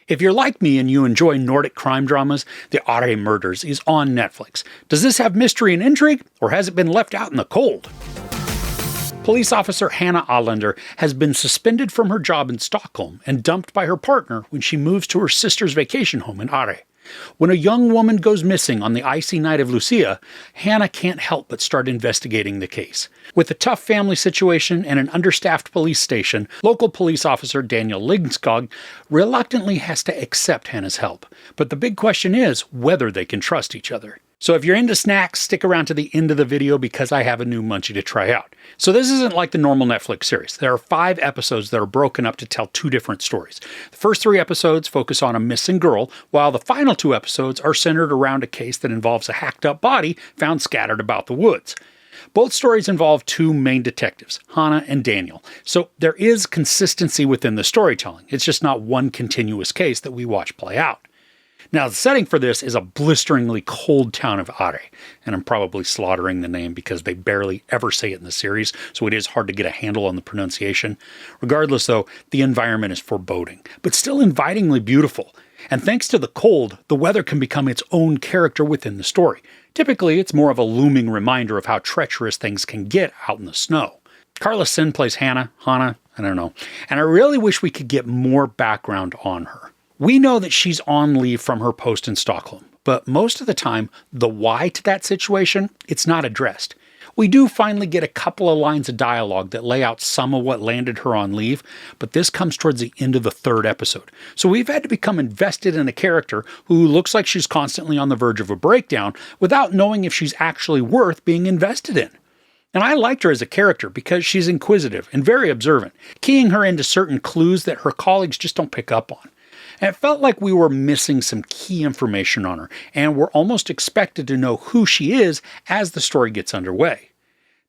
If you're like me and you enjoy Nordic crime dramas, the Åre Murders is on Netflix. Does this have mystery and intrigue, or has it been left out in the cold? Police officer Hanna Ahlander has been suspended from her job in Stockholm and dumped by her partner when she moves to her sister's vacation home in Åre. When a young woman goes missing on the icy night of Lucia, Hanna can't help but start investigating the case. With a tough family situation and an understaffed police station, local police officer Daniel Lindskog reluctantly has to accept Hanna's help. But the big question is whether they can trust each other. So if you're into snacks, stick around to the end of the video because I have a new munchie to try out. So this isn't like the normal Netflix series. There are 5 episodes that are broken up to tell 2 different stories. The first 3 episodes focus on a missing girl, while the final 2 episodes are centered around a case that involves a hacked-up body found scattered about the woods. Both stories involve 2 main detectives, Hanna and Daniel, so there is consistency within the storytelling. It's just not one continuous case that we watch play out. Now, the setting for this is a blisteringly cold town of Åre, and I'm probably slaughtering the name because they barely ever say it in the series, so it is hard to get a handle on the pronunciation. Regardless, though, the environment is foreboding, but still invitingly beautiful. And thanks to the cold, the weather can become its own character within the story. Typically, it's more of a looming reminder of how treacherous things can get out in the snow. Carla Sin plays Hanna, I don't know, and I really wish we could get more background on her. We know that she's on leave from her post in Stockholm, but most of the time, the why to that situation, it's not addressed. We do finally get a couple of lines of dialogue that lay out some of what landed her on leave, but this comes towards the end of the 3rd episode. So we've had to become invested in a character who looks like she's constantly on the verge of a breakdown without knowing if she's actually worth being invested in. And I liked her as a character because she's inquisitive and very observant, keying her into certain clues that her colleagues just don't pick up on. And it felt like we were missing some key information on her, and we're almost expected to know who she is as the story gets underway.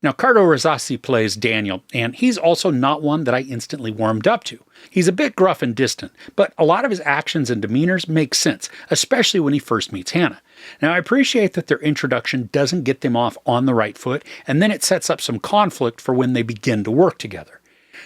Now, Cardo Razassi plays Daniel, and he's also not one that I instantly warmed up to. He's a bit gruff and distant, but a lot of his actions and demeanors make sense, especially when he first meets Hanna. Now, I appreciate that their introduction doesn't get them off on the right foot, and then it sets up some conflict for when they begin to work together.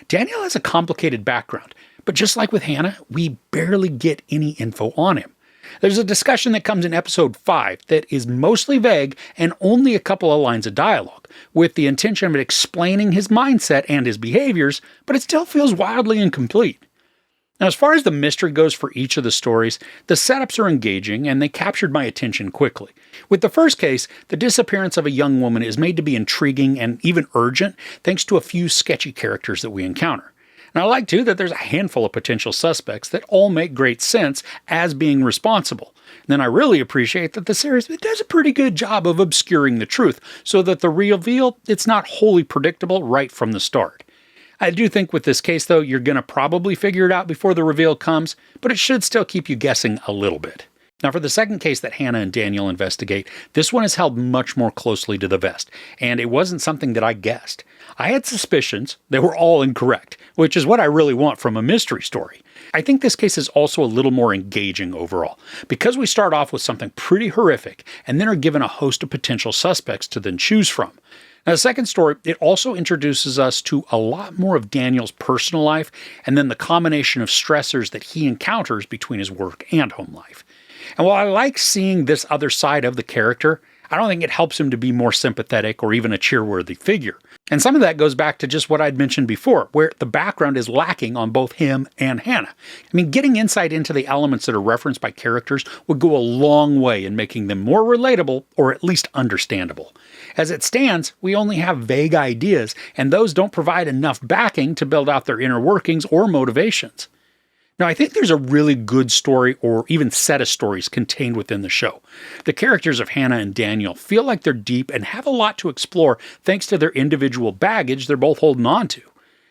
Daniel has a complicated background, but just like with Hanna, we barely get any info on him. There's a discussion that comes in episode 5 that is mostly vague and only a couple of lines of dialogue, with the intention of explaining his mindset and his behaviors, but it still feels wildly incomplete. Now, as far as the mystery goes for each of the stories, the setups are engaging and they captured my attention quickly. With the first case, the disappearance of a young woman is made to be intriguing and even urgent thanks to a few sketchy characters that we encounter. And I like, too, that there's a handful of potential suspects that all make great sense as being responsible. And then I really appreciate that the series does a pretty good job of obscuring the truth so that the reveal, it's not wholly predictable right from the start. I do think with this case, though, you're going to probably figure it out before the reveal comes, but it should still keep you guessing a little bit. Now, for the second case that Hanna and Daniel investigate, this one is held much more closely to the vest, and it wasn't something that I guessed. I had suspicions, they were all incorrect, which is what I really want from a mystery story. I think this case is also a little more engaging overall, because we start off with something pretty horrific, and then are given a host of potential suspects to then choose from. Now, the second story, it also introduces us to a lot more of Daniel's personal life, and then the combination of stressors that he encounters between his work and home life. And while I like seeing this other side of the character, I don't think it helps him to be more sympathetic or even a cheerworthy figure. And some of that goes back to just what I'd mentioned before, where the background is lacking on both him and Hanna. I mean, getting insight into the elements that are referenced by characters would go a long way in making them more relatable or at least understandable. As it stands, we only have vague ideas, and those don't provide enough backing to build out their inner workings or motivations. Now, I think there's a really good story or even set of stories contained within the show. The characters of Hanna and Daniel feel like they're deep and have a lot to explore thanks to their individual baggage they're both holding on to.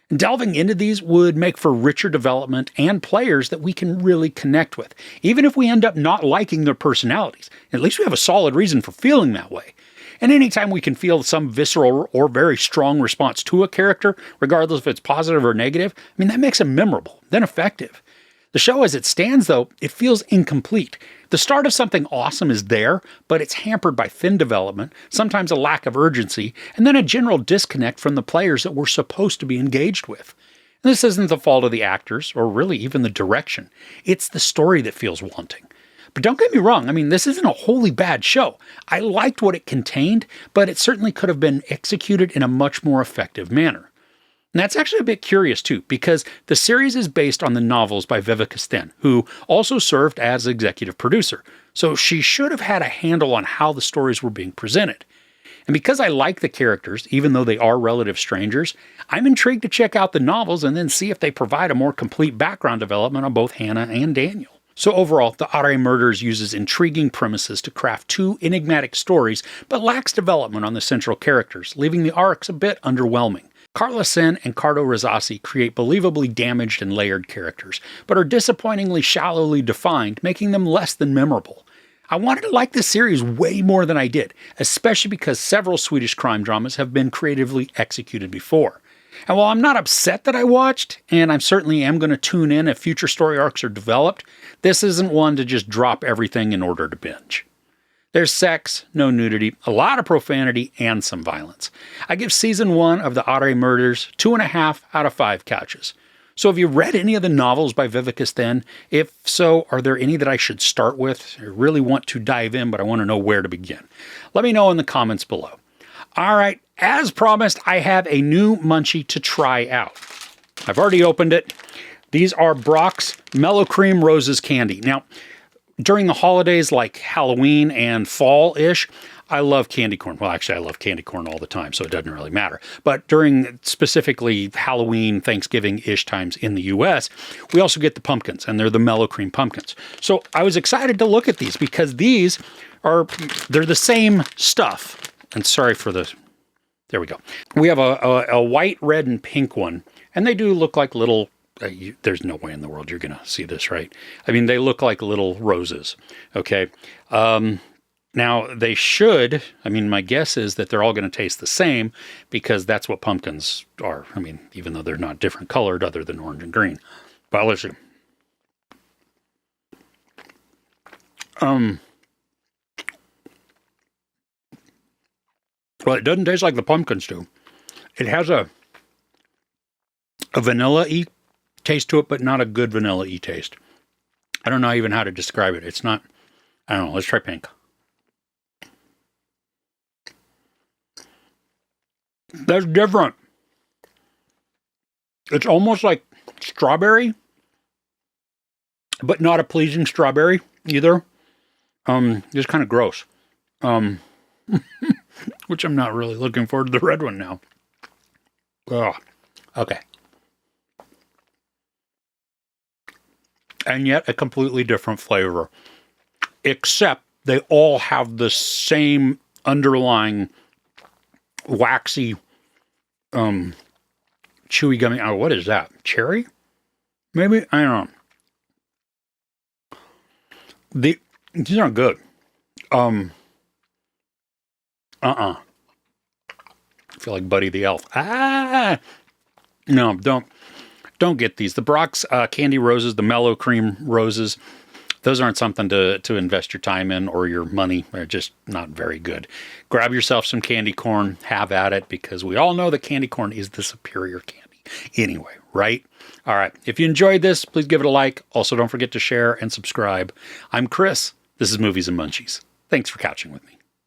And delving into these would make for richer development and players that we can really connect with, even if we end up not liking their personalities. At least we have a solid reason for feeling that way. And anytime we can feel some visceral or very strong response to a character, regardless if it's positive or negative, that makes them memorable, then effective. The show as it stands, though, it feels incomplete. The start of something awesome is there, but it's hampered by thin development, sometimes a lack of urgency, and then a general disconnect from the players that we're supposed to be engaged with. And this isn't the fault of the actors, or really even the direction. It's the story that feels wanting. But don't get me wrong, I mean, this isn't a wholly bad show. I liked what it contained, but it certainly could have been executed in a much more effective manner. And that's actually a bit curious too, because the series is based on the novels by Vivica Sten, who also served as executive producer. So she should have had a handle on how the stories were being presented. And because I like the characters, even though they are relative strangers, I'm intrigued to check out the novels and then see if they provide a more complete background development on both Hanna and Daniel. So overall, the Åre Murders uses intriguing premises to craft two enigmatic stories, but lacks development on the central characters, leaving the arcs a bit underwhelming. Carla Sen and Cardo Razasi create believably damaged and layered characters, but are disappointingly shallowly defined, making them less than memorable. I wanted to like this series way more than I did, especially because several Swedish crime dramas have been creatively executed before. And while I'm not upset that I watched, and I certainly am going to tune in if future story arcs are developed, this isn't one to just drop everything in order to binge. There's sex, no nudity, a lot of profanity, and some violence. I give season 1 of the Åre Murders 2.5 out of 5 couches. So have you read any of the novels by Vivica Sten? If so, are there any that I should start with? I really want to dive in, but I want to know where to begin. Let me know in the comments below. All right, as promised, I have a new munchie to try out. I've already opened it. These are Brock's Mellow Cream Roses Candy. Now, during the holidays like Halloween and fall-ish, I love candy corn. Well, actually, I love candy corn all the time, so it doesn't really matter. But during specifically Halloween, Thanksgiving-ish times in the U.S., we also get the pumpkins, and they're the mellow cream pumpkins. So I was excited to look at these because they're the same stuff. And sorry for the, there we go. We have a white, red, and pink one, and they do look like little, there's no way in the world you're going to see this, right? I mean, they look like little roses, okay? Now, they should, I mean, my guess is that they're all going to taste the same because that's what pumpkins are. I mean, even though they're not different colored other than orange and green. But let's see. Well, it doesn't taste like the pumpkins do. It has a vanilla-y taste to it, but not a good vanilla-y taste. I don't know even how to describe it. It's not, I don't know. Let's try pink. That's different. It's almost like strawberry, but not a pleasing strawberry either. It's kind of gross. Which I'm not really looking forward to the red one now. Ugh. Okay. And yet a completely different flavor. Except they all have the same underlying waxy, chewy gummy. Oh, what is that? Cherry? Maybe? I don't know. These aren't good. I feel like Buddy the Elf. No, don't get these. The Brock's Candy Roses, the Mellow Cream Roses, those aren't something to invest your time in or your money. They're just not very good. Grab yourself some candy corn, have at it, because we all know that candy corn is the superior candy anyway, right? All right. If you enjoyed this, please give it a like. Also, don't forget to share and subscribe. I'm Chris. This is Movies and Munchies. Thanks for couching with me.